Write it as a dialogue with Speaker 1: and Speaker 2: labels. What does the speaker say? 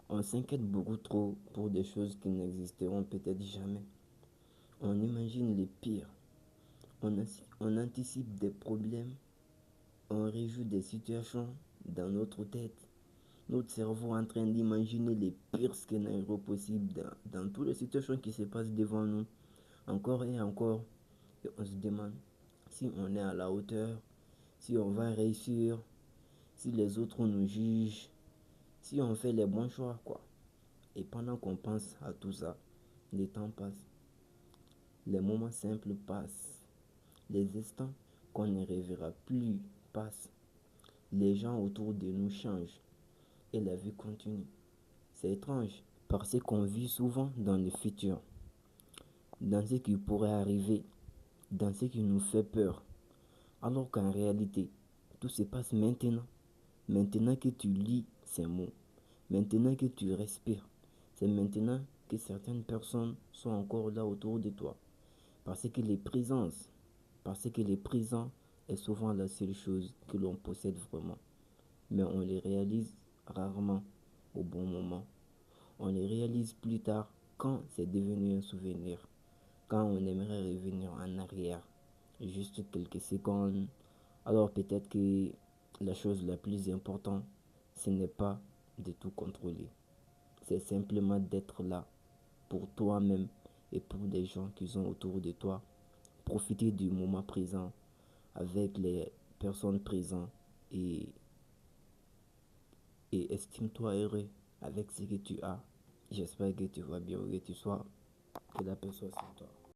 Speaker 1: On s'inquiète beaucoup trop pour des choses qui n'existeront peut-être jamais. On imagine les pires. On anticipe des problèmes. On réjoue des situations dans notre tête. Notre cerveau est en train d'imaginer les pires scénarios possibles dans toutes les situations qui se passent devant nous. Encore et encore. Et on se demande si on est à la hauteur, si on va réussir, si les autres nous jugent, si on fait les bons choix, quoi. Et pendant qu'on pense à tout ça, le temps passe. Les moments simples passent. Les instants qu'on ne reverra plus passent. Les gens autour de nous changent et la vie continue. C'est étrange parce qu'on vit souvent dans le futur, dans ce qui pourrait arriver, dans ce qui nous fait peur. Alors qu'en réalité, tout se passe maintenant. Maintenant que tu lis ces mots, maintenant que tu respires, c'est maintenant que certaines personnes sont encore là autour de toi. Parce que parce que le présent est souvent la seule chose que l'on possède vraiment. Mais on les réalise rarement au bon moment. On les réalise plus tard quand c'est devenu un souvenir, quand on aimerait revenir en arrière, juste quelques secondes. Alors peut-être que la chose la plus importante, ce n'est pas de tout contrôler. C'est simplement d'être là pour toi-même et pour des gens qui sont autour de toi. Profiter du moment présent avec les personnes présentes et, et estime-toi heureux avec ce que tu as. J'espère que tu vas bien, que tu sois, que la personne soit sur toi.